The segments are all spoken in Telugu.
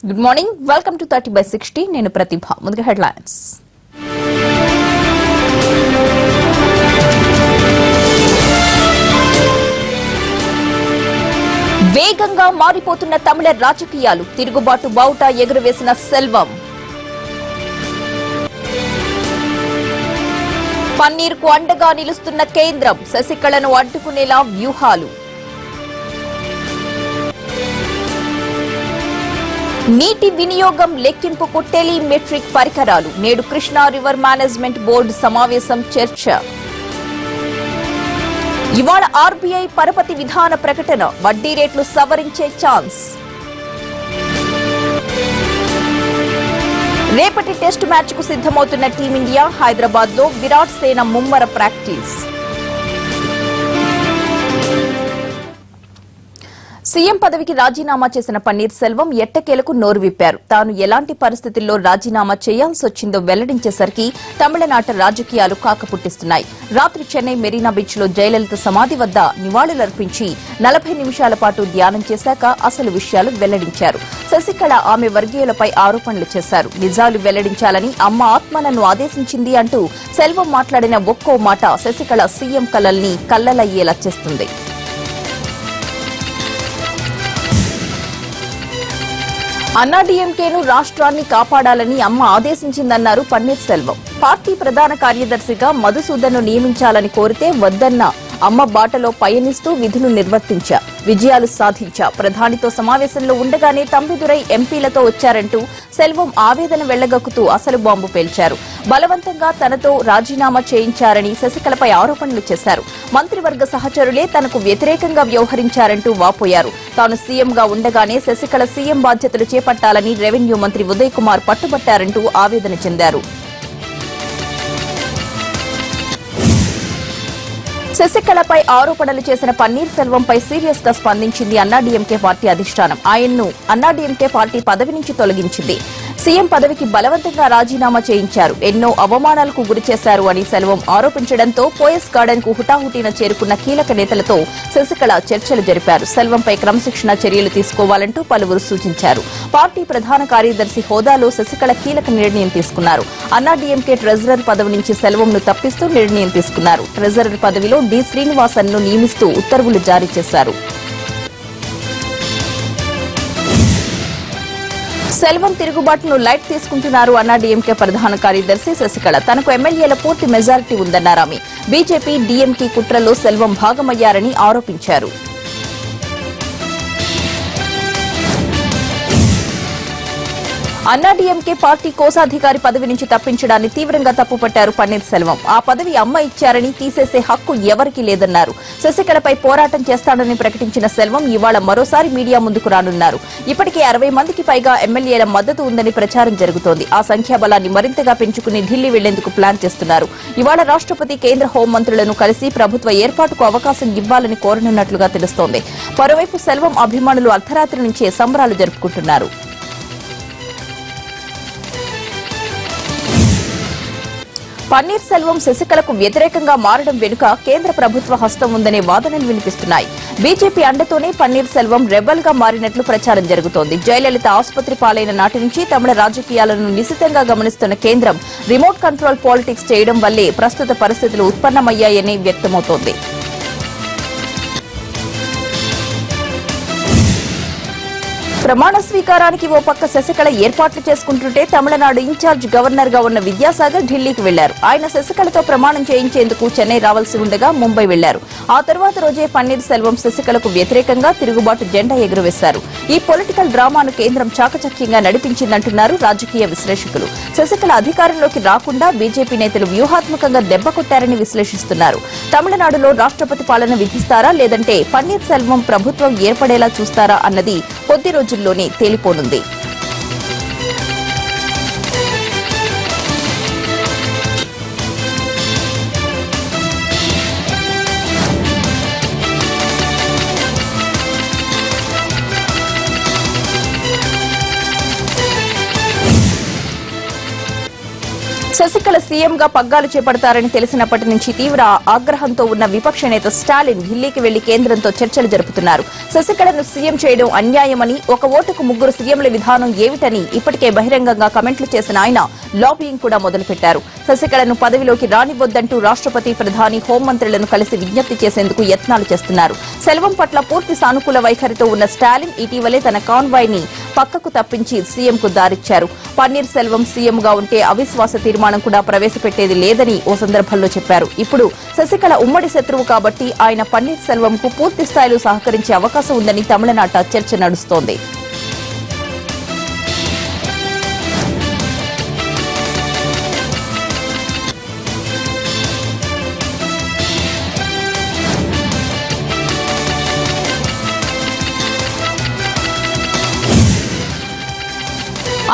Good morning. Welcome to 30/60. నేను ప్రతిభ. ముందుగా హెడ్లైన్స్. వేగంగా మారిపోతున్న తమిళ రాజకీయాలు, తిరుగుబాటు బావుటా ఎగురవేసిన సెల్వం. పన్నీర్కు అండగా నిలుస్తున్న కేంద్రం, శశికళను అడ్డుకునేలా వ్యూహాలు. నీటి వినియోగం లెక్కింపుకు టెలిమెట్రిక్ పరికరాలు, నేడు కృష్ణా రివర్ మేనేజ్మెంట్ బోర్డు సమావేశం చర్చ. ఇవాళ ఆర్బీఐ పరపతి విధాన ప్రకటన, వడ్డీ రేట్లు సవరించే ఛాన్స్. రేపటి టెస్టు మ్యాచ్ కు సిద్దమవుతున్న టీమిండియా, హైదరాబాద్ లో విరాట్ సేన ముమ్మర ప్రాక్టీస్. సీఎం పదవికి రాజీనామా చేసిన పన్నీర్ సెల్వం ఎట్టకేలకు నోరు విప్పారు. తాను ఎలాంటి పరిస్థితుల్లో రాజీనామా చేయాల్సి వచ్చిందో వెల్లడించేసరికి తమిళనాట రాజకీయాలు కాకపుట్టిస్తున్నాయి. రాత్రి చెన్నై మెరీనా బీచ్ లో జయలలిత సమాధి వద్ద నివాళులర్పించి 40 నిమిషాల పాటు ధ్యానం చేశాక అసలు విషయాలు వెల్లడించారు. శశికళ ఆమె వర్గీయులపై ఆరోపణలు చేశారు. నిజాలు వెల్లడించాలని అమ్మ ఆత్మ నన్ను ఆదేశించింది అంటూ సెల్వం మాట్లాడిన ఒక్కో మాట శశికళ సీఎం కలల్ని కల్లలయ్యేలా చేస్తుంది. అన్నాడీఎంకేను రాష్ట్రాన్ని కాపాడాలని అమ్మ ఆదేశించిందన్నారు పన్నీర్ సెల్వం. పార్టీ ప్రధాన కార్యదర్శిగా మధుసూదన్ను నియమించాలని కోరితే వద్దన్న అమ్మ బాటలో పయనిస్తూ విధులు నిర్వర్తించా, విజయాలు సాధించా. ప్రధానితో సమావేశంలో ఉండగానే తంబిదురై ఎంపీలతో వచ్చారంటూ సెల్వం ఆవేదన వెళ్లగక్కుతూ అసలు బాంబు పేల్చారు. బలవంతంగా తనతో రాజీనామా చేయించారని శశికళపై ఆరోపణలు చేశారు. మంత్రివర్గ సహచరులే తనకు వ్యతిరేకంగా వ్యవహరించారంటూ వాపోయారు. తాను సీఎంగా ఉండగానే శశికళ సీఎం బాధ్యతలు చేపట్టాలని రెవెన్యూ మంత్రి ఉదయ్ కుమార్ పట్టుబట్టారంటూ ఆవేదన చెందారు. శశికళపై ఆరోపణలు చేసిన పన్నీర్ సెల్వంపై సీరియస్ గా స్పందించింది అన్నాడీఎంకే పార్టీ అధిష్టానం. ఆయన్ను అన్నాడీఎంకే పార్టీ పదవి నుంచి తొలగించింది. సీఎం పదవికి బలవంతంగా రాజీనామా చేయించారు, ఎన్నో అవమానాలకు గురిచేశారు అని సెల్వం ఆరోపించడంతో పోయస్ గార్డెన్ కు హుటాహుటీన చేరుకున్న కీలక నేతలతో శశికళ చర్చలు జరిపారు. సెల్వంపై క్రమశిక్షణ చర్యలు తీసుకోవాలంటూ పలువురు సూచించారు. పార్టీ ప్రధాన కార్యదర్శి హోదాలో శశికళ కీలక నిర్ణయం తీసుకున్నారు. అన్నాడీఎంకే ట్రెజరర్ పదవి నుంచి సెల్వంను తప్పిస్తూ నిర్ణయం తీసుకున్నారు. ట్రెజరర్ పదవిలో డి శ్రీనివాసన్ను నియమిస్తూ ఉత్తర్వులు జారీ చేశారు. సెల్వం తిరుగుబాటును లైట్ తీసుకుంటున్నారు అన్నాడీఎంకే ప్రధాన కార్యదర్శి శశికళ. తనకు ఎమ్మెల్యేల పూర్తి మెజారిటీ ఉందన్నారామె. బీజేపీ డీఎంకే కుట్రలో సెల్వం భాగమయ్యారని ఆరోపించారు. అన్నాడీఎంకే పార్టీ కోశాధికారి పదవి నుంచి తప్పించడాన్ని తీవ్రంగా తప్పుపట్టారు పన్నీర్ సెల్వం. ఆ పదవి అమ్మ ఇచ్చారని తీసేసే హక్కు ఎవరికీ లేదన్నారు. శశికళపై పోరాటం చేస్తాడని ప్రకటించిన సెల్వం ఇవాళ మరోసారి మీడియా ముందుకు రానున్నారు. ఇప్పటికే 60 మందికి పైగా ఎమ్మెల్యేల మద్దతు ఉందని ప్రచారం జరుగుతోంది. ఆ సంఖ్యాబలాన్ని మరింతగా పెంచుకుని ఢిల్లీ వెళ్లేందుకు ప్లాన్ చేస్తున్నారు. ఇవాళ రాష్ట్రపతి కేంద్ర హోంమంత్రులను కలిసి ప్రభుత్వ ఏర్పాటుకు అవకాశం ఇవ్వాలని కోరనున్నట్లుగా తెలుస్తోంది. మరోవైపు సెల్వం అభిమానులు అర్ధరాత్రి నుంచే సంబరాలు జరుపుకుంటున్నారు. పన్నీర్ సెల్వం శశికళకు వ్యతిరేకంగా మారడం వెనుక కేంద్ర ప్రభుత్వ హస్తం ఉందనే వాదనలు వినిపిస్తున్నాయి. బీజేపీ అండతోనే పన్నీర్ సెల్వం రెబల్ గా మారినట్లు ప్రచారం జరుగుతోంది. జయలలిత ఆసుపత్రి పాలైన నాటి నుంచి తమిళ రాజకీయాలను నిశితంగా గమనిస్తున్న కేంద్రం రిమోట్ కంట్రోల్ పాలిటిక్స్ చేయడం వల్లే ప్రస్తుత పరిస్థితులు ఉత్పన్నమయ్యాయని వ్యక్తమవుతోంది. ప్రమాణ స్వీకారానికి ఓ పక్క శశికళ ఏర్పాట్లు చేసుకుంటుంటే తమిళనాడు ఇన్ఛార్జ్ గవర్నర్ గా ఉన్న విద్యాసాగర్ ఢిల్లీకి వెళ్లారు. ఆయన శశికళతో ప్రమాణం చేయించేందుకు చెన్నై రావాల్సి ఉండగా ముంబై వెళ్లారు. ఆ తర్వాత రోజే పన్నీర్ సెల్వం శశికళకు వ్యతిరేకంగా తిరుగుబాటు జెండా ఎగురవేశారు. ఈ పొలిటికల్ డ్రామాను కేంద్రం చాకచక్యంగా నడిపించిందంటున్నారు రాజకీయ విశ్లేషకులు. శశికళ అధికారంలోకి రాకుండా బీజేపీ నేతలు వ్యూహాత్మకంగా దెబ్బ కొట్టారని విశ్లేషిస్తున్నారు. తమిళనాడులో రాష్ట్రపతి పాలన విధిస్తారా లేదంటే పన్నీర్ సెల్వం ప్రభుత్వం ఏర్పడేలా చూస్తారా అన్నది కొద్ది రోజుల్లోనే తేలిపోనుంది. శశికళ సీఎంగా పగ్గాలు చేపడతారని తెలిసినప్పటి నుంచి తీవ్ర ఆగ్రహంతో ఉన్న విపక్ష నేత స్టాలిన్ ఢిల్లీకి వెళ్లి కేంద్రంతో చర్చలు జరుపుతున్నారు. శశికళను సీఎం చేయడం అన్యాయమని, ఒక ఓటుకు ముగ్గురు సీఎంల విధానం ఏమిటని ఇప్పటికే బహిరంగంగా కమెంట్లు చేసిన ఆయన లాబియింగ్ కూడా మొదలుపెట్టారు. శశికళను పదవిలోకి రానివ్వొద్దంటూ రాష్ట్రపతి, ప్రధాని, హోంమంత్రులను కలిసి విజ్ఞప్తి చేసేందుకు యత్నాలు చేస్తున్నారు. సెల్వం పట్ల పూర్తి సానుకూల వైఖరితో ఉన్న స్టాలిన్ ఇటీవలే తన కాన్వాయ్ ని పక్కకు తప్పించి సీఎంకు దారిచ్చారు. పన్నీర్ సెల్వం సీఎంగా ఉంటే అవిశ్వాస తీర్మానం కూడా ప్రవేశపెట్టేది లేదని ఓ సందర్భంలో చెప్పారు. ఇప్పుడు శశికళ ఉమ్మడి శత్రువు కాబట్టి ఆయన పన్నీర్ సెల్వంకు పూర్తి స్థాయిలో సహకరించే అవకాశం ఉందని తమిళనాట చర్చ నడుస్తోంది.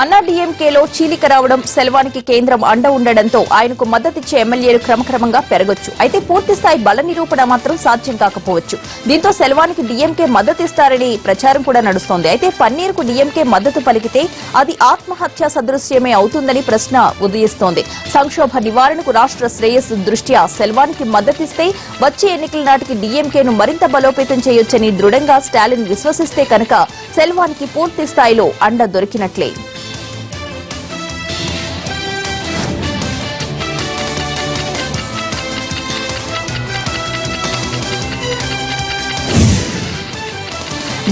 అన్నాడీఎంకేలో చీలిక రావడం, సెల్వానికి కేంద్రం అండ ఉండడంతో ఆయనకు మద్దతిచ్చే ఎమ్మెల్యేలు క్రమక్రమంగా పెరగొచ్చు. అయితే పూర్తిస్థాయి బల నిరూపణ మాత్రం సాధ్యం కాకపోవచ్చు. దీంతో సెల్వానికి డీఎంకే మద్దతిస్తారని ప్రచారం కూడా నడుస్తోంది. అయితే పన్నీర్కు డీఎంకే మద్దతు పలికితే అది ఆత్మహత్య సదృశ్యమే అవుతుందని ప్రశ్న ఉదయిస్తోంది. సంక్షోభ నివారణకు రాష్ట్ర శ్రేయస్సు దృష్ట్యా సెల్వానికి మద్దతిస్తే వచ్చే ఎన్నికల నాటికి డీఎంకేను మరింత బలోపేతం చేయొచ్చని దృఢంగా స్టాలిన్ విశ్వసిస్తే కనుక సెల్వానికి పూర్తి స్థాయిలో అండ దొరికినట్లే.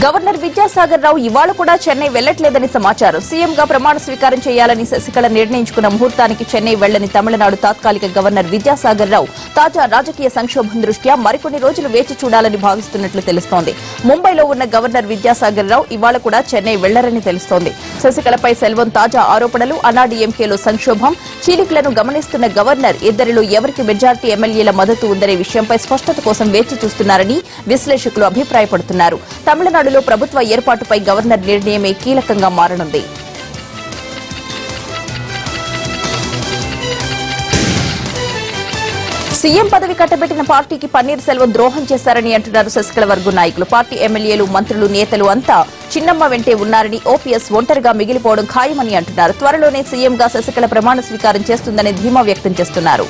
గవర్నర్ విద్యాసాగర్ రావు ఇవాళ కూడా చెన్నై వెళ్లట్లేదని సమాచారం. సీఎంగా ప్రమాణ స్వీకారం చేయాలని శశికళ నిర్ణయించుకున్న ముహూర్తానికి చెన్నై వెళ్లని తమిళనాడు తాత్కాలిక గవర్నర్ విద్యాసాగర్ రావు తాజా రాజకీయ సంక్షోభం దృష్ట్యా మరికొన్ని రోజులు వేచి చూడాలని భావిస్తున్నట్లు తెలుస్తోంది. ముంబైలో ఉన్న గవర్నర్ విద్యాసాగర్ రావు ఇవాళ కూడా చెన్నై వెళ్లరని తెలుస్తోంది. శశికళపై సెల్వం తాజా ఆరోపణలు, అన్నాడీఎంకేలో సంక్షోభం, చీలికలను గమనిస్తున్న గవర్నర్ ఇద్దరిలో ఎవరికి మెజార్టీ ఎమ్మెల్యేల మద్దతు ఉందనే విషయంపై స్పష్టత కోసం వేచి చూస్తున్నారని విశ్లేషకులు అభిప్రాయపడుతున్నారు. తమిళనాడులో ప్రభుత్వ ఏర్పాటుపై గవర్నర్ నిర్ణయమే కీలకంగా మారనుంది. సీఎం పదవి కట్టబెట్టిన పార్టీకి పన్నీర్ సెల్వం ద్రోహం చేశారని అంటున్నారు శశికళ వర్గ నాయకులు. పార్టీ ఎమ్మెల్యేలు, మంత్రులు, నేతలు అంతా చిన్నమ్మ వెంటే ఉన్నారని, ఓపీఎస్ ఒంటరిగా మిగిలిపోవడం ఖాయమని అంటున్నారు. త్వరలోనే సీఎంగా శశికళ ప్రమాణ స్వీకారం చేస్తుందని ధీమా వ్యక్తం చేస్తున్నారు.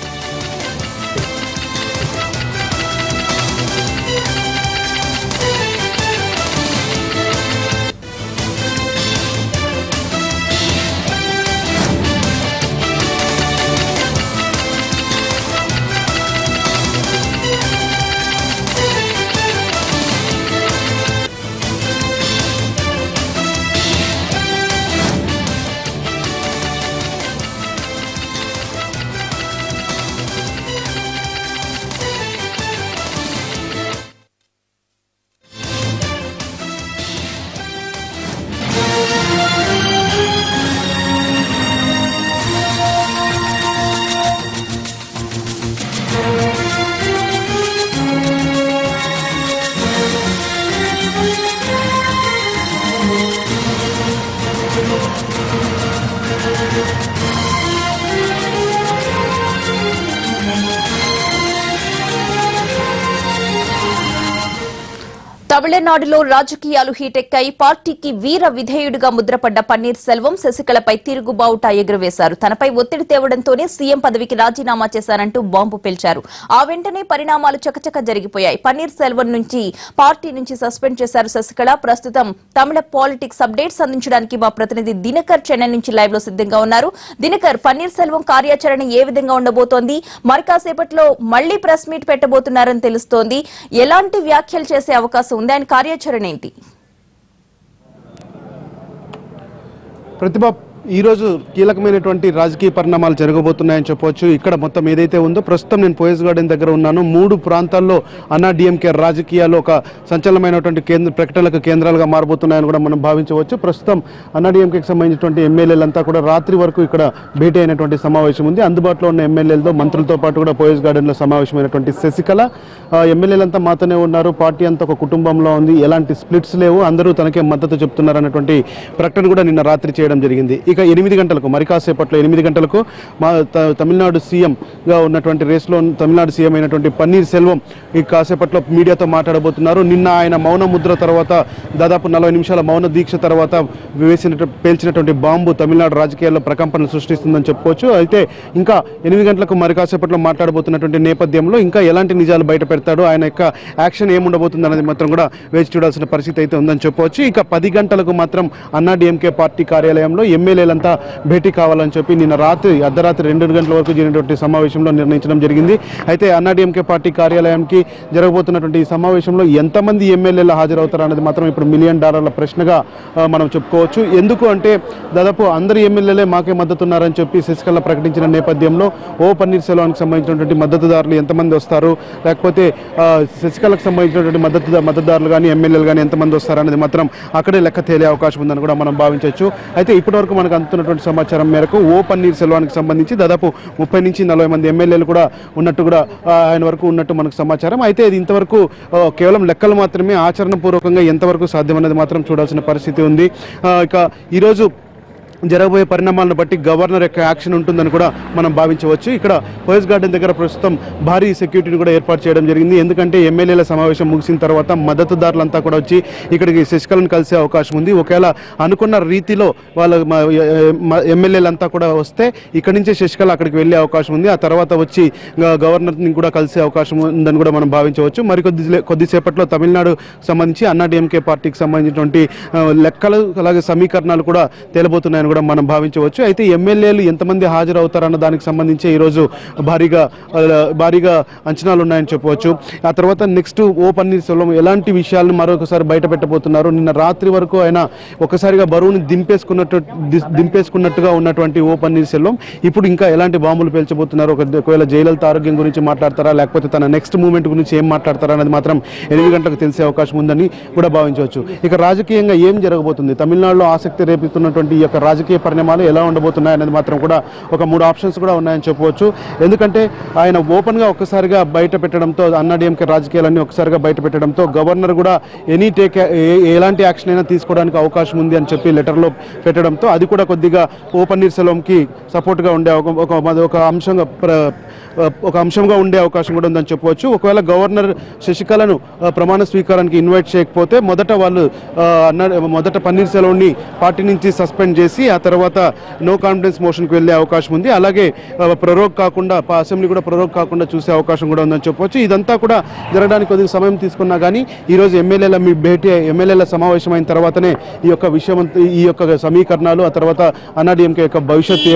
తమిళనాడులో రాజకీయాలు హీటెక్కాయి. పార్టీకి వీర విధేయుడిగా ముద్రపడ్డ పన్నీర్ సెల్వం శశికళపై తిరుగుబావుట ఎగురవేశారు. తనపై ఒత్తిడి తేవడంతోనే సీఎం పదవికి రాజీనామా చేశారంటూ బాంబు పేల్చారు. ఆ వెంటనే పరిణామాలు చకచక జరిగిపోయాయి. పన్నీర్ సెల్వం నుంచి పార్టీ నుంచి సస్పెండ్ చేశారు శశికళ. ప్రస్తుతం తమిళ పాలిటిక్స్ అప్డేట్స్ అందించడానికి మా ప్రతినిధి దినకర్ చెన్నై నుంచి లైవ్ లో సిద్ధంగా ఉన్నారు. దినకర్, పన్నీర్ సెల్వం కార్యాచరణ ఏ విధంగా ఉండబోతోంది? మరి కాసేపట్లో మళ్లీ ప్రెస్ మీట్ పెట్టబోతున్నారని తెలుస్తోంది. ఎలాంటి వ్యాఖ్యలు చేసే అవకాశం ఉంది? ఆయన కార్యాచరణ ఏంటి? ప్రతిభ, ఈరోజు కీలకమైనటువంటి రాజకీయ పరిణామాలు జరగబోతున్నాయని చెప్పవచ్చు. ఇక్కడ మొత్తం ఏదైతే ఉందో, ప్రస్తుతం నేను పోయస్ గార్డెన్ దగ్గర ఉన్నాను. 3 ప్రాంతాల్లో అన్నాడీఎంకే రాజకీయాలు ఒక సంచలనమైనటువంటి ప్రకటనలకు కేంద్రాలుగా మారబోతున్నాయని కూడా మనం భావించవచ్చు. ప్రస్తుతం అన్నాడీఎంకేకి సంబంధించినటువంటి ఎమ్మెల్యేలంతా కూడా రాత్రి వరకు ఇక్కడ భేటీ అయినటువంటి సమావేశం ఉంది. అందుబాటులో ఉన్న ఎమ్మెల్యేలతో, మంత్రులతో పాటు కూడా పోయస్ గార్డెన్లో సమావేశమైనటువంటి శశికళ, ఎమ్మెల్యేలంతా మాతోనే ఉన్నారు, పార్టీ అంతా ఒక కుటుంబంలో ఉంది, ఎలాంటి స్ప్లిట్స్ లేవు, అందరూ తనకే మద్దతు చెప్తున్నారు అన్నటువంటి ప్రకటన కూడా నిన్న రాత్రి చేయడం జరిగింది. ఇక 8 గంటలకు మరి కాసేపట్లో 8 గంటలకు తమిళనాడు సీఎంగా ఉన్నటువంటి రేస్లో తమిళనాడు సీఎం అయినటువంటి పన్నీర్ సెల్వం ఈ కాసేపట్లో మీడియాతో మాట్లాడబోతున్నారు. నిన్న ఆయన మౌన ముద్ర తర్వాత దాదాపు 40 నిమిషాల మౌన దీక్ష తర్వాత పేల్చినటువంటి బాంబు తమిళనాడు రాజకీయాల్లో ప్రకంపనలు సృష్టిస్తుందని చెప్పుకోవచ్చు. అయితే ఇంకా 8 గంటలకు మరి కాసేపట్లో మాట్లాడబోతున్నటువంటి నేపథ్యంలో ఇంకా ఎలాంటి నిజాలు బయట పెడతాడు, ఆయన యొక్క యాక్షన్ ఏముండబోతుంది అనేది మాత్రం కూడా వేచి చూడాల్సిన పరిస్థితి అయితే ఉందని చెప్పవచ్చు. ఇక 10 గంటలకు మాత్రం అన్నాడీఎంకే పార్టీ కార్యాలయంలో ఎమ్మెల్యేలంతా భేటీ కావాలని చెప్పి నిన్న అర్ధరాత్రి 2 గంటల వరకు జరిగినటువంటి సమావేశంలో నిర్ణయించడం జరిగింది. అయితే అన్నాడీఎంకే పార్టీ కార్యాలయానికి జరగబోతున్నటువంటి ఈ సమావేశంలో ఎంతమంది ఎమ్మెల్యేలు హాజరవుతారు అనేది మాత్రం ఇప్పుడు $1 మిలియన్ ప్రశ్నగా మనం చెప్పుకోవచ్చు. ఎందుకు అంటే దాదాపు అందరు ఎమ్మెల్యేలే మాకే మద్దతున్నారని చెప్పి శశికళ ప్రకటించిన నేపథ్యంలో పన్నీర్ సెల్వానికి సంబంధించినటువంటి మద్దతుదారులు ఎంతమంది వస్తారు, లేకపోతే శశికళకు సంబంధించినటువంటి మద్దతుదారులు కానీ ఎమ్మెల్యేలు కానీ ఎంతమంది వస్తారనేది మాత్రం అక్కడే లెక్క తేలే అవకాశం ఉందని కూడా మనం భావించవచ్చు. అయితే ఇప్పటివరకు మనకు అందుతున్నటువంటి సమాచారం మేరకు పన్నీర్ సెల్వానికి సంబంధించి దాదాపు 30 నుంచి 40 మంది ఎమ్మెల్యేలు కూడా ఉన్నట్టు కూడా ఆయన వరకు ఉన్నట్టు మనకు సమాచారం. అయితే ఇది ఇంతవరకు కేవలం లెక్కలు మాత్రమే, ఆచరణపూర్వకంగా ఎంతవరకు సాధ్యమనేది మాత్రం చూడాల్సిన పరిస్థితి ఉంది. ఇక ఈరోజు జరగబోయే పరిణామాలను బట్టి గవర్నర్ యొక్క యాక్షన్ ఉంటుందని కూడా మనం భావించవచ్చు. ఇక్కడ పోయస్ గార్డెన్ దగ్గర ప్రస్తుతం భారీ సెక్యూరిటీని కూడా ఏర్పాటు చేయడం జరిగింది. ఎందుకంటే ఎమ్మెల్యేల సమావేశం ముగిసిన తర్వాత మద్దతుదారులంతా కూడా వచ్చి ఇక్కడికి శశికళను కలిసే అవకాశం ఉంది. ఒకవేళ అనుకున్న రీతిలో వాళ్ళ ఎమ్మెల్యేలంతా కూడా వస్తే ఇక్కడి నుంచే శశికళ అక్కడికి వెళ్ళే అవకాశం ఉంది. ఆ తర్వాత వచ్చి గవర్నర్ని కూడా కలిసే అవకాశం ఉందని కూడా మనం భావించవచ్చు. కొద్దిసేపట్లో తమిళనాడు సంబంధించి అన్నాడీఎంకే పార్టీకి సంబంధించినటువంటి లెక్కలు అలాగే సమీకరణాలు కూడా తేలబోతున్నాయని కూడా మనం భావించవచ్చు. అయితే ఎమ్మెల్యేలు ఎంతమంది హాజరవుతారన్న దానికి సంబంధించి ఈరోజు భారీగా అంచనాలు ఉన్నాయని చెప్పవచ్చు. ఆ తర్వాత నెక్స్ట్ పన్నీర్ సెల్వం ఎలాంటి విషయాలను మరొకసారి బయట పెట్టబోతున్నారు. నిన్న రాత్రి వరకు ఆయన ఒకసారిగా బరువుని దింపేసుకున్నట్టుగా ఉన్నటువంటి పన్నీర్ సెల్వం ఇప్పుడు ఇంకా ఎలాంటి బాంబులు పేల్చబోతున్నారు, ఒకవేళ జయలలిత ఆరోగ్యం గురించి మాట్లాడతారా, లేకపోతే తన నెక్స్ట్ మూవ్మెంట్ గురించి ఏం మాట్లాడతారా అనేది మాత్రం 8 గంటలకు తెలిసే అవకాశం ఉందని కూడా భావించవచ్చు. ఇక రాజకీయంగా ఏం జరగబోతుంది, తమిళనాడులో ఆసక్తి రేపుతున్నటువంటి ఈ యొక్క రాజకీయ పరిణామాలు ఎలా ఉండబోతున్నాయి అనేది మాత్రం కూడా ఒక 3 ఆప్షన్స్ కూడా ఉన్నాయని చెప్పవచ్చు. ఎందుకంటే ఆయన ఓపెన్గా ఒక్కసారిగా బయట పెట్టడంతో అన్నాడీఎంకే రాజకీయాలన్నీ ఒకసారిగా బయట పెట్టడంతో గవర్నర్ కూడా ఎలాంటి యాక్షన్ అయినా తీసుకోవడానికి అవకాశం ఉంది అని చెప్పి లెటర్లో పెట్టడంతో అది కూడా కొద్దిగా పన్నీర్ సెల్వంకి సపోర్ట్గా ఉండే ఒక అంశంగా ఉండే అవకాశం కూడా ఉందని చెప్పవచ్చు. ఒకవేళ గవర్నర్ శశికళను ప్రమాణ స్వీకారానికి ఇన్వైట్ చేయకపోతే మొదట పన్నీర్ సెల్వంని పార్టీ నుంచి సస్పెండ్ చేసి ఆ తర్వాత నో కాన్ఫిడెన్స్ మోషన్కి వెళ్ళే అవకాశం ఉంది. అలాగే అసెంబ్లీ కూడా ప్రొరోగ్ కాకుండా చూసే అవకాశం కూడా ఉందని చెప్పవచ్చు. ఇదంతా కూడా జరగడానికి కొద్దిగా సమయం తీసుకున్నా కానీ ఈరోజు ఎమ్మెల్యేల సమావేశం అయిన తర్వాతనే ఈ యొక్క సమీకరణాలు, ఆ తర్వాత అన్నాడీఎంకే యొక్క భవిష్యత్తు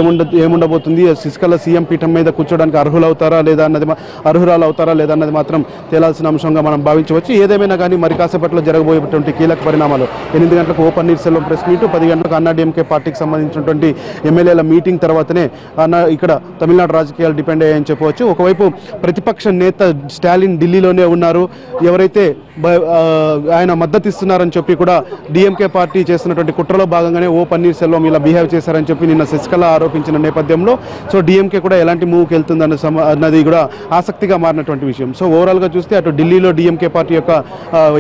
ఏముండబోతుంది, శశికళ సీఎం పీఠం మీద కూర్చోడానికి అర్హురాలు అవుతారా లేదా అన్నది మాత్రం తేలాల్సిన అంశంగా మనం భావించవచ్చు. ఏదేమైనా కానీ మరి కాసేపట్లో జరగబోయేటువంటి కీలక పరిణామాలు 8 గంటలకు పన్నీర్ సెల్వం ప్రెస్ మీట్, 10 గంటలకు అన్నాడీఎంకే పార్టీకి సంబంధించినటువంటి ఎమ్మెల్యేల మీటింగ్ తర్వాతనే ఇక్కడ తమిళనాడు రాజకీయాలు డిపెండ్ అయ్యాయని చెప్పవచ్చు. ఒకవైపు ప్రతిపక్ష నేత స్టాలిన్ ఢిల్లీలోనే ఉన్నారు. ఎవరైతే ఆయన మద్దతు ఇస్తున్నారని చెప్పి కూడా డిఎంకే పార్టీ చేస్తున్నటువంటి కుట్రలో భాగంగానే పన్నీర్ సెల్వం ఇలా బిహేవ్ చేశారని చెప్పి నిన్న శశికళ ఆరోపించిన నేపథ్యంలో డిఎంకే కూడా ఎలాంటి మూవ్కి వెళ్తుంది అన్నది కూడా ఆసక్తిగా మారినటువంటి విషయం. ఓవరాల్గా చూస్తే అటు ఢిల్లీలో డిఎంకే పార్టీ యొక్క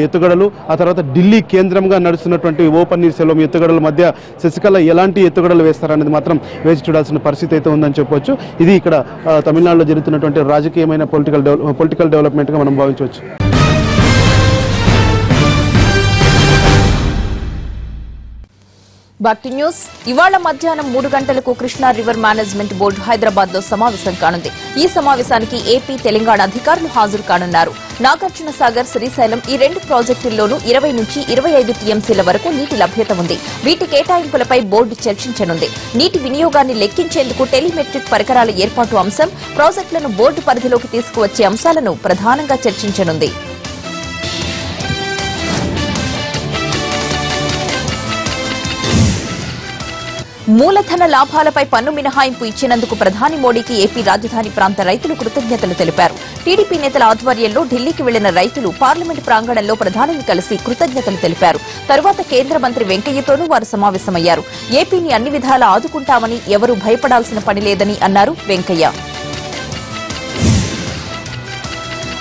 ఎత్తుగడలు, ఆ తర్వాత ఢిల్లీ కేంద్రంగా నడుస్తున్నటువంటి పన్నీర్ సెల్వం ఎత్తుగడల మధ్య శశికళ ఎలాంటి ఎత్తుగడలు వేస్తారనేది మాత్రం వేచి చూడాల్సిన పరిస్థితి అయితే ఉందని చెప్పవచ్చు. ఇది ఇక్కడ తమిళనాడులో జరుగుతున్నటువంటి రాజకీయమైన పొలిటికల్ డెవలప్మెంట్గా మనం భావించవచ్చు. Back to news. ఇవాళ మధ్యాహ్నం 3 గంటలకు Krishna river management board Hyderabad లో సమావేశం కానుంది. ఈ సమావేశానికి ఏపీ, తెలంగాణ అధికారులు హాజరు కానున్నారు. నాగార్జున సాగర్, శ్రీశైలం ఈ 2 ప్రాజెక్టుల్లోనూ 20 నుంచి 25 టీఎంసీల వరకు నీటి లభ్యత ఉంది. వీటి కేటాయింపులపై బోర్డు చర్చించనుంది. నీటి వినియోగాన్ని లెక్కించేందుకు టెలిమెట్రిక్ పరికరాల ఏర్పాటు అంశం, ప్రాజెక్టులను బోర్డు పరిధిలోకి తీసుకువచ్చే అంశాలను ప్రధానంగా చర్చించనుంది. మూలధన లాభాలపై పన్ను మినహాయింపు ఇచ్చినందుకు ప్రధాని మోడీకి ఏపీ రాజధాని ప్రాంత రైతులు కృతజ్ఞతలు తెలిపారు. టీడీపీ నేతల ఆధ్వర్యంలో ఢిల్లీకి వెళ్లిన రైతులు పార్లమెంటు ప్రాంగణంలో ప్రధానిని కలిసి కృతజ్ఞతలు తెలిపారు. తరువాత కేంద్ర మంత్రి వెంకయ్యతోనూ వారు సమావేశమయ్యారు. ఏపీని అన్ని విధాలా ఆదుకుంటామని, ఎవరూ భయపడాల్సిన పని లేదని అన్నారు వెంకయ్య.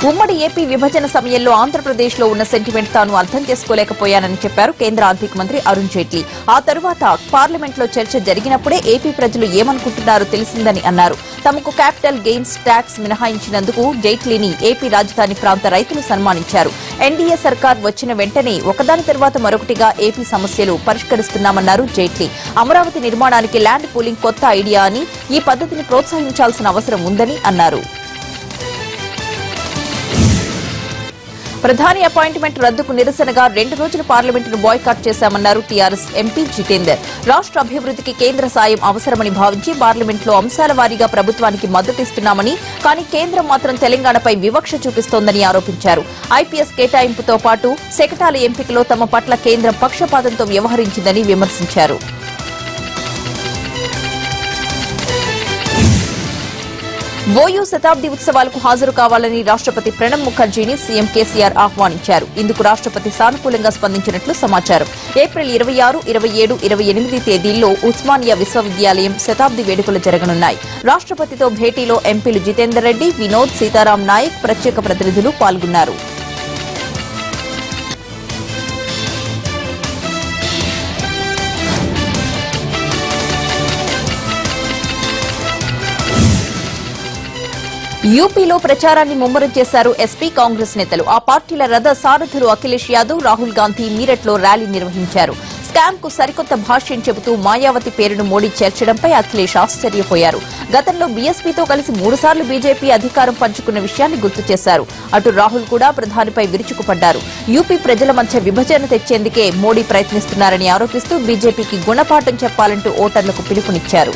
ఉమ్మడి ఏపీ విభజన సమయంలో ఆంధ్రప్రదేశ్లో ఉన్న సెంటిమెంట్ తాను అర్థం చేసుకోలేకపోయానని చెప్పారు కేంద్ర ఆర్థిక మంత్రి అరుణ్ జైట్లీ. ఆ తరువాత పార్లమెంట్లో చర్చ జరిగినప్పుడే ఏపీ ప్రజలు ఏమనుకుంటున్నారో తెలిసిందని అన్నారు. తమకు క్యాపిటల్ గెయిన్స్ ట్యాక్స్ మినహాయించినందుకు జైట్లీని ఏపీ రాజధాని ప్రాంత రైతులు సన్మానించారు. ఎన్డీఏ సర్కార్ వచ్చిన వెంటనే ఒకదాని తర్వాత మరొకటిగా ఏపీ సమస్యలు పరిష్కరిస్తున్నామన్నారు జైట్లీ. అమరావతి నిర్మాణానికి ల్యాండ్ పూలింగ్ కొత్త ఐడియా అని, ఈ పద్ధతిని ప్రోత్సహించాల్సిన అవసరం ఉందని అన్నారు. ప్రధాని అపాయింట్మెంట్ రద్దుకు నిరసనగా 2 రోజులు పార్లమెంటును బాయ్కాట్ చేశామన్నారు టీఆర్ఎస్ ఎంపీ జితేందర్. రాష్ట్ర అభివృద్ధికి కేంద్ర సాయం అవసరమని భావించి పార్లమెంట్లో అంశాల వారీగా ప్రభుత్వానికి మద్దతిస్తున్నామని, కానీ కేంద్రం మాత్రం తెలంగాణపై వివక్ష చూపిస్తోందని ఆరోపించారు. ఐపీఎస్ కేటాయింపుతో పాటు శకటాల ఎంపికలో తమ పట్ల కేంద్రం పక్షపాతంతో వ్యవహరించిందని విమర్శించారు. ఓయూ శతాబ్ది ఉత్సవాలకు హాజరు కావాలని రాష్ట్రపతి ప్రణబ్ ముఖర్జీని సీఎం కేసీఆర్ ఆహ్వానించారు. ఇందుకు రాష్ట్రపతి సానుకూలంగా స్పందించినట్లు సమాచారం. ఏప్రిల్ 26, 27, 28 తేదీల్లో ఉస్మానియా విశ్వవిద్యాలయం శతాబ్ది వేడుకలు జరగనున్నాయి. రాష్ట్రపతితో భేటీలో ఎంపీలు జితేందర్ రెడ్డి, వినోద్, సీతారాం నాయక్, ప్రత్యేక ప్రతినిధులు పాల్గొన్నారు. యూపీలో ప్రచారాన్ని ముమ్మరం చేశారు ఎస్పీ కాంగ్రెస్ నేతలు. ఆ పార్టీల రథ సారథులు అఖిలేష్ యాదవ్, రాహుల్ గాంధీ మీరట్లో ర్యాలీ నిర్వహించారు. స్కామ్ కు సరికొత్త భాష్యం చెబుతూ మాయావతి పేరును మోడీ చేర్చడంపై అఖిలేష్ ఆశ్చర్యపోయారు. గతంలో బీఎస్పీతో కలిసి 3 సార్లు బీజేపీ అధికారం పంచుకున్న విషయాన్ని గుర్తు చేశారు. అటు రాహుల్ కూడా ప్రధానిపై విరుచుకుపడ్డారు. యూపీ ప్రజల మధ్య విభజన తెచ్చేందుకే మోడీ ప్రయత్నిస్తున్నారని ఆరోపిస్తూ బీజేపీకి గుణపాఠం చెప్పాలంటూ ఓటర్లకు పిలుపునిచ్చారు.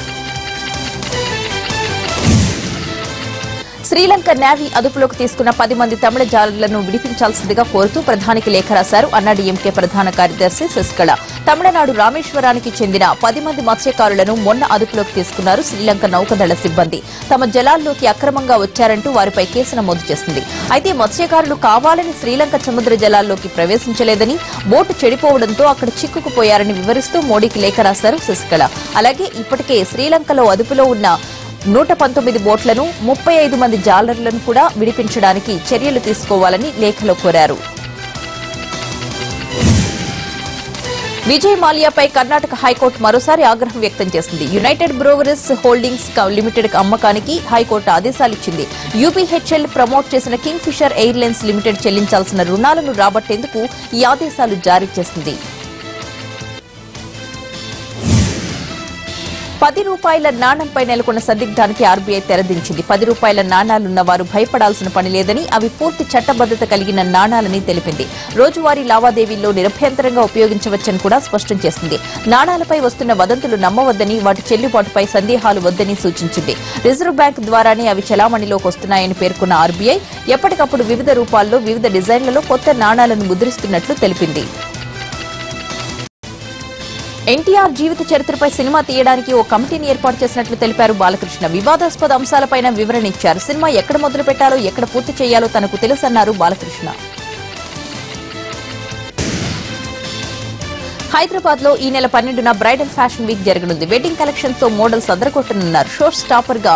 శ్రీలంక నేవీ అదుపులోకి తీసుకున్న 10 మంది తమిళ జాలర్లను విడిపించాల్సిందిగా కోరుతూ ప్రధానికి లేఖ రాశారు అన్నాడీఎంకే ప్రధాన కార్యదర్శి శశికళ. తమిళనాడు రామేశ్వరానికి చెందిన 10 మంది మత్స్యకారులను మొన్న అదుపులోకి తీసుకున్నారు శ్రీలంక నౌకదళ సిబ్బంది. తమ జలాల్లోకి అక్రమంగా వచ్చారంటూ వారిపై కేసు నమోదు చేసింది. అయితే మత్స్యకారులు కావాలని శ్రీలంక సముద్ర జలాల్లోకి ప్రవేశించలేదని, బోటు చెడిపోవడంతో అక్కడ చిక్కుకుపోయారని వివరిస్తూ మోడీకి లేఖ రాశారు శశికళ. అలాగే ఇప్పటికే శ్రీలంకలో అదుపులో ఉన్న 119 బోట్లను, 35 మంది జాలర్లను కూడా విడిపించడానికి చర్యలు తీసుకోవాలని లేఖలో కోరారు. విజయ్ మాల్యాపై కర్ణాటక హైకోర్టు మరోసారి ఆగ్రహం వ్యక్తం చేసింది. యునైటెడ్ బ్రూవరీస్ హోల్డింగ్స్ లిమిటెడ్ అమ్మకానికి హైకోర్టు ఆదేశాలిచ్చింది. యూపీహెచ్ఎల్ ప్రమోట్ చేసిన కింగ్ ఫిషర్ ఎయిర్లైన్స్ లిమిటెడ్ చెల్లించాల్సిన రుణాలను రాబట్టేందుకు ఈ ఆదేశాలు జారీ చేసింది. 10 రూపాయల నాణంపై నెలకొన్న సందిగ్ధానికి ఆర్బీఐ తెరదించింది. 10 రూపాయల నాణాలున్న వారు భయపడాల్సిన పని లేదని, అవి పూర్తి చట్టబద్దత కలిగిన నాణాలని తెలిపింది. రోజువారీ లావాదేవీల్లో నిరభ్యంతరంగా ఉపయోగించవచ్చని కూడా స్పష్టం చేసింది. నాణాలపై వస్తున్న వదంతులు నమ్మవద్దని, వాటి చెల్లుబాటుపై సందేహాలు వద్దని సూచించింది. రిజర్వ్ బ్యాంక్ ద్వారానే అవి చలామణిలోకి వస్తున్నాయని పేర్కొన్న ఆర్బీఐ ఎప్పటికప్పుడు వివిధ రూపాల్లో, వివిధ డిజైన్లలో కొత్త నాణాలను ముద్రిస్తున్నట్లు తెలిపింది. ఎన్టీఆర్ జీవిత చరిత్రపై సినిమా తీయడానికి ఓ కమిటీని ఏర్పాటు చేసినట్లు తెలిపారు బాలకృష్ణ. వివాదాస్పద అంశాలపైన వివరణ ఇచ్చారు. సినిమా ఎక్కడ మొదలు పెట్టాలో, ఎక్కడ పూర్తి చేయాలో తనకు తెలుసన్నారు బాలకృష్ణ. హైదరాబాద్ లో ఈ నెల 12న బ్రైడల్ ఫ్యాషన్ వీక్ జరగనుంది. వెడ్డింగ్ కలెక్షన్స్ తో మోడల్స్ అదరగొట్టనున్నారు. షో స్టాపర్ గా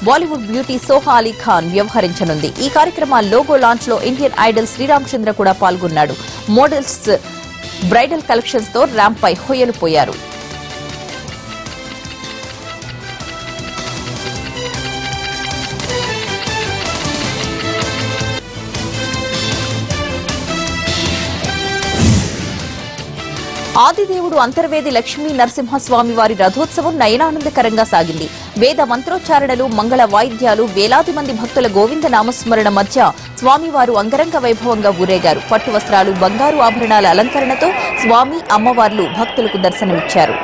బాలీవుడ్ బ్యూటీ సోహా అలీ ఖాన్ వ్యవహరించనుంది. ఈ కార్యక్రమాల లోగో లాంచ్ లో ఇండియన్ ఐడల్ శ్రీరామచంద్ర కూడా పాల్గొన్నాడు. మోడల్స్ బ్రైడల్ కలెక్షన్స్ తో ర్యాంప్ పై హొయ్యలు పోయారు. ఆదిదేవుడు అంతర్వేది లక్ష్మీ నరసింహస్వామి వారి రథోత్సవం నయనానందకరంగా సాగింది. వేద మంత్రోచ్చారణలు, మంగళ వాయిద్యాలు, వేలాది మంది భక్తుల గోవింద నామస్మరణ మధ్య స్వామివారు అంగరంగ వైభవంగా ఊరేగారు. పట్టు వస్త్రాలు, బంగారు ఆభరణాల అలంకరణతో స్వామి, అమ్మవార్లు భక్తులకు దర్శనమిచ్చారు.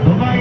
దుబాయ్